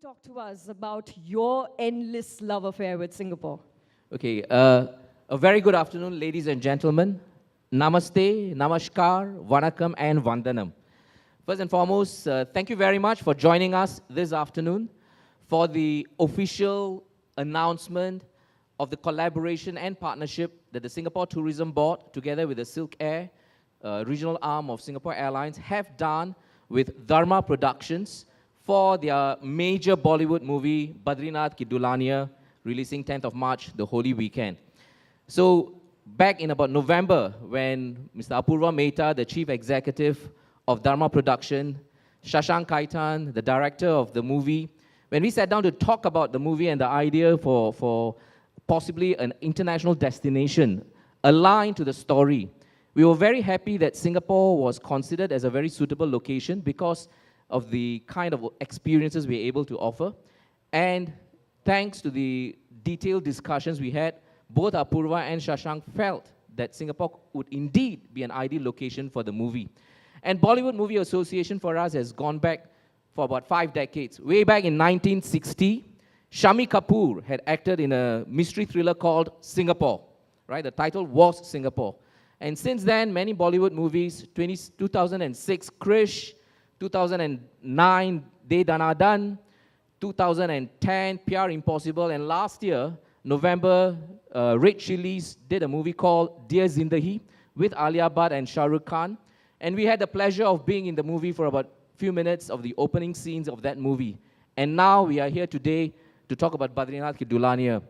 talk to us about your endless love affair with Singapore? Okay, a very good afternoon, ladies and gentlemen. Namaste, Namaskar, Vanakkam, and Vandanam. First and foremost, thank you very much for joining us this afternoon for the official announcement of the collaboration and partnership that the Singapore Tourism Board, together with the Silk Air, regional arm of Singapore Airlines, have done with Dharma Productions for their major Bollywood movie, Badrinath Ki Dulhania, releasing 10th of March, the Holy Weekend. So back in about November, when Mr. Apurva Mehta, the chief executive of Dharma Production, Shashank Kaitan, the director of the movie, when we sat down to talk about the movie and the idea for possibly an international destination aligned to the story, we were very happy that Singapore was considered as a very suitable location because of the kind of experiences we're able to offer. And thanks to the detailed discussions we had, both Apurva and Shashank felt that Singapore would indeed be an ideal location for the movie. And Bollywood Movie Association for us has gone back for about 5 decades. Way back in 1960, Shami Kapoor had acted in a mystery thriller called Singapore, right? The title was Singapore. And since then, many Bollywood movies, 2006, Krish, 2009, De Dana Dan, 2010, Pyar Impossible, and last year, November, Red Chillies did a movie called Dear Zindahi with Alia Bhatt and Shah Rukh Khan. And we had the pleasure of being in the movie for about a few minutes of the opening scenes of that movie. And now we are here today to talk about Badrinath Ki Dulhania.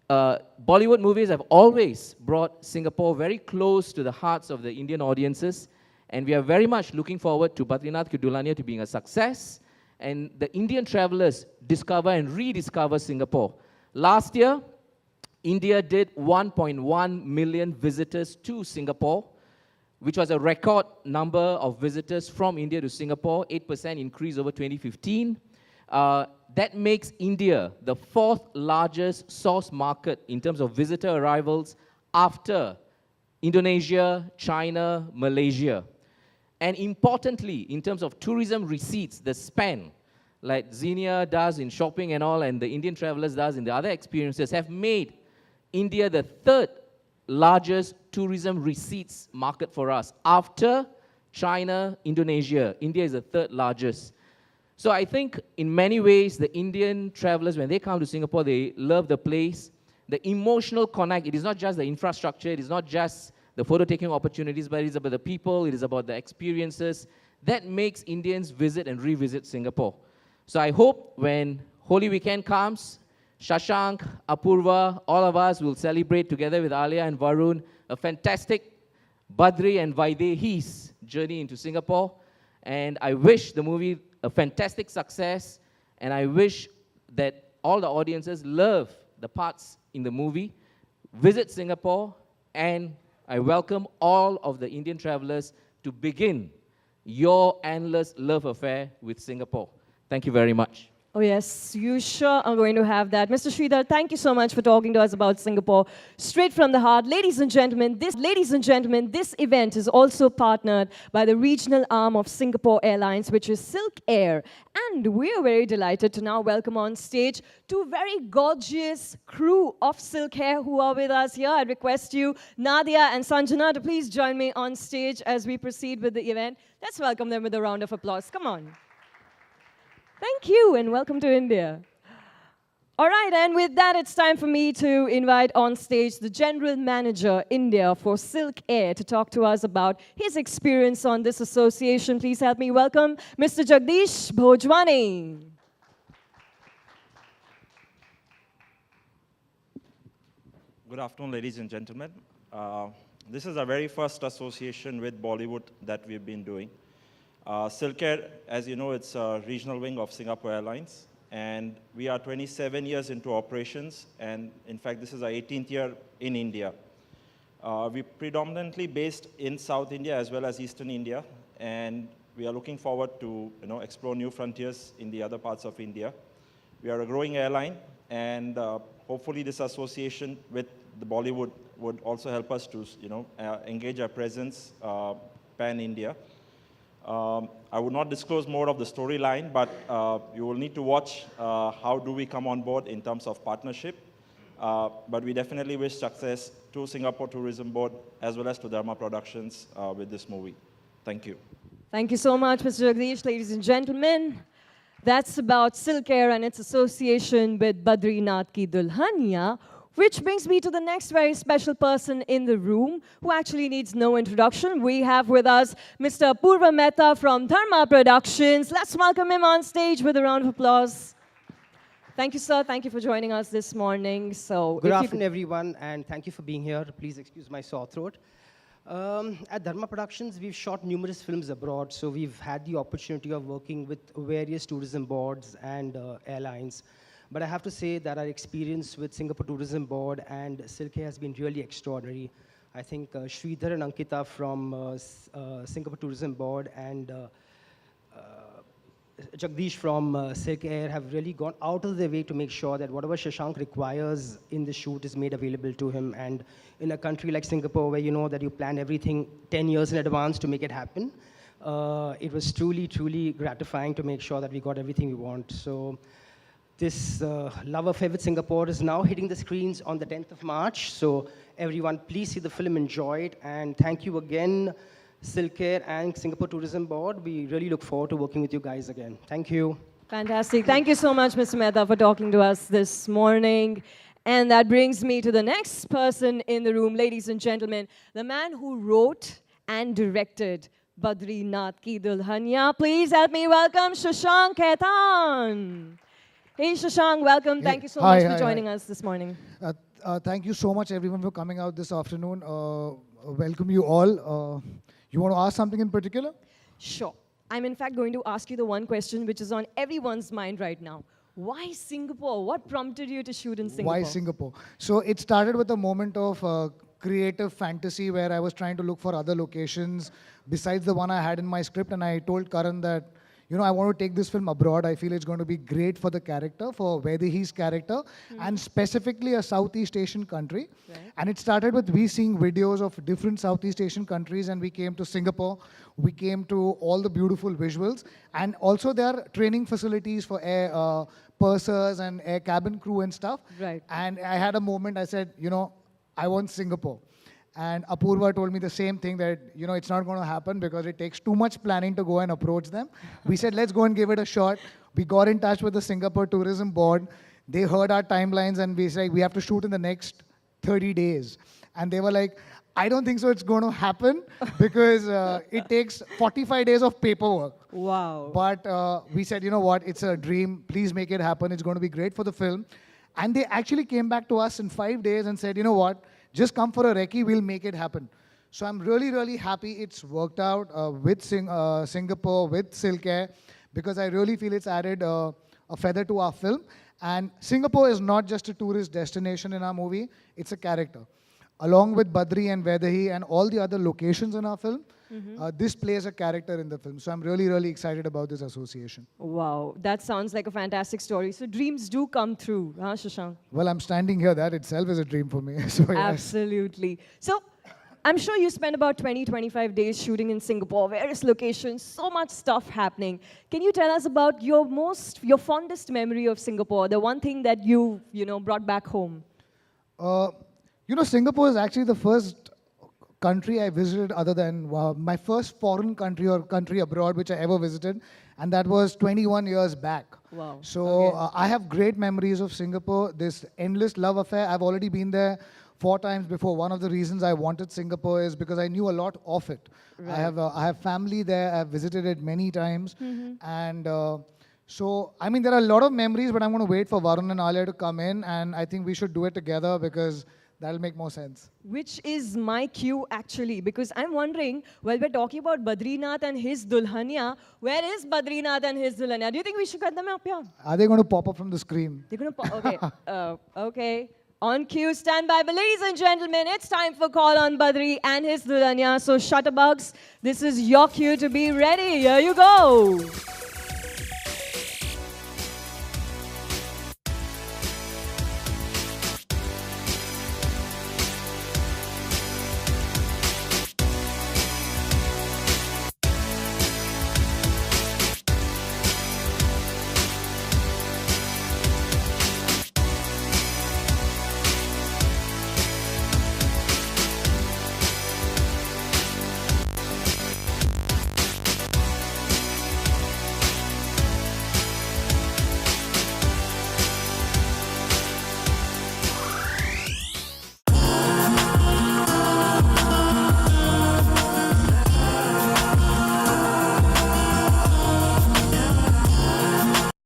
Bollywood movies have always brought Singapore very close to the hearts of the Indian audiences, and we are very much looking forward to Badrinath Ki Dulhania to being a success, and the Indian travelers discover and rediscover Singapore. Last year, India did 1.1 million visitors to Singapore, which was a record number of visitors from India to Singapore, 8% increase over 2015. That makes India the 4th largest source market in terms of visitor arrivals after Indonesia, China, Malaysia. And importantly, in terms of tourism receipts, the spend, like Xenia does in shopping and all, and the Indian travelers does in the other experiences, have made India the 3rd largest tourism receipts market for us. After China, Indonesia, India is the 3rd largest. So I think in many ways, the Indian travelers, when they come to Singapore, they love the place. The emotional connect, it is not just the infrastructure, it is not just the photo-taking opportunities, but it is about the people, it is about the experiences. That makes Indians visit and revisit Singapore. So I hope when Holy Weekend comes, Shashank, Apurva, all of us will celebrate together with Alia and Varun a fantastic Badri and Vaidehi's journey into Singapore. And I wish the movie a fantastic success, and I wish that all the audiences love the parts in the movie, visit Singapore, and I welcome all of the Indian travelers to begin your endless love affair with Singapore. Thank you very much. Oh yes, you sure are going to have that. Mr. Sridhar, thank you so much for talking to us about Singapore. Straight from the heart. Ladies and gentlemen, this event is also partnered by the regional arm of Singapore Airlines, which is Silk Air. And we are very delighted to now welcome on stage 2 very gorgeous crew of Silk Air who are with us here. I request you, Nadia and Sanjana, to please join me on stage as we proceed with the event. Let's welcome them with a round of applause. Come on. Thank you, and welcome to India. All right, and with that, it's time for me to invite on stage the General Manager, India, for Silk Air to talk to us about his experience on this association. Please help me welcome Mr. Jagdish Bhojwani. Good afternoon, ladies and gentlemen. This is our very first association with Bollywood that we've been doing. Silk Air, as you know, it's a regional wing of Singapore Airlines, and we are 27 years into operations, and in fact, this is our 18th year in India. We're predominantly based in South India as well as Eastern India, and we are looking forward to explore new frontiers in the other parts of India. We are a growing airline, and hopefully this association with the Bollywood would also help us to engage our presence pan-India. I would not disclose more of the storyline, but you will need to watch how do we come on board in terms of partnership. But we definitely wish success to Singapore Tourism Board as well as to Dharma Productions with this movie. Thank you. Thank you so much, Mr. Jagdish. Ladies and gentlemen, that's about Silkair and its association with Badrinath Ki Dulhania, which brings me to the next very special person in the room who actually needs no introduction. We have with us Mr. Apurva Mehta from Dharma Productions. Let's welcome him on stage with a round of applause. Thank you, sir. Thank you for joining us this morning. Good afternoon, everyone, and thank you for being here. Please excuse my sore throat. At Dharma Productions, we've shot numerous films abroad, so we've had the opportunity of working with various tourism boards and airlines. But I have to say that our experience with Singapore Tourism Board and Silkair has been really extraordinary. I think Sridhar and Ankita from Singapore Tourism Board and Jagdish from Silkair have really gone out of their way to make sure that whatever Shashank requires in the shoot is made available to him. And in a country like Singapore, where you know that you plan everything 10 years in advance to make it happen, it was truly, truly gratifying to make sure that we got everything we want. So this love affair with Singapore is now hitting the screens on the 10th of March. So everyone, please see the film, enjoy it. And thank you again, Silkair and Singapore Tourism Board. We really look forward to working with you guys again. Thank you. Fantastic. Thank you so much, Mr. Mehta, for talking to us this morning. And that brings me to the next person in the room, ladies and gentlemen, the man who wrote and directed Badrinath Ki Dulhania. Please help me welcome Shashank Khaitan. Hey, Shashank, welcome. Thank you so much for joining us this morning. Thank you so much, everyone, for coming out this afternoon. Welcome you all. You want to ask something in particular? Sure. I'm in fact going to ask you the one question which is on everyone's mind right now. Why Singapore? What prompted you to shoot in Singapore? Why Singapore? So it started with a moment of creative fantasy where I was trying to look for other locations besides the one I had in my script, and I told Karan that, you know, I want to take this film abroad. I feel it's going to be great for the character, for Vaidehi's character, and specifically a Southeast Asian country. Right. And it started with we seeing videos of different Southeast Asian countries, and we came to Singapore. We came to all the beautiful visuals. And also there are training facilities for air pursers and air cabin crew and stuff. Right. And I had a moment, I said, you know, I want Singapore. And Apurva told me the same thing, that, you know, it's not going to happen because it takes too much planning to go and approach them. We said, let's go and give it a shot. We got in touch with the Singapore Tourism Board. They heard our timelines and we said, we have to shoot in the next 30 days. And they were like, I don't think so it's going to happen because it takes 45 days of paperwork. Wow. But we said, you know what, it's a dream. Please make it happen. It's going to be great for the film. And they actually came back to us in 5 days and said, you know what, just come for a recce, we'll make it happen. So I'm really, really happy it's worked out with Singapore, with Silkair, because I really feel it's added a feather to our film. And Singapore is not just a tourist destination in our movie, it's a character. Along with Badri and Vaidehi and all the other locations in our film, this plays a character in the film. So I'm really, really excited about this association. Wow, that sounds like a fantastic story. So dreams do come true, huh, Shashank? Well, I'm standing here. That itself is a dream for me. So, yes. Absolutely. So I'm sure you spent about 20-25 days shooting in Singapore, various locations, so much stuff happening. Can you tell us about your fondest memory of Singapore, the one thing that you brought back home? You know, Singapore is actually the first country I visited other than my first foreign country or country abroad which I ever visited, and that was 21 years back. Wow. So Okay. I have great memories of Singapore, this endless love affair. I've already been there 4 times before. One of the reasons I wanted Singapore is because I knew a lot of it. Right. I have family there. I've visited it many times. And so, I mean, there are a lot of memories, but I'm going to wait for Varun and Alia to come in, and I think we should do it together because that'll make more sense. Which is my cue, actually, because I'm wondering, well, we're talking about Badrinath and his Dulhania. Where is Badrinath and his Dulhania? Do you think we should get them up here? Are they going to pop up from the screen? They're going to okay. Okay. On cue, stand by. But ladies and gentlemen, it's time for Call on Badri and his Dulhania. So, Shutterbugs, this is your cue to be ready. Here you go.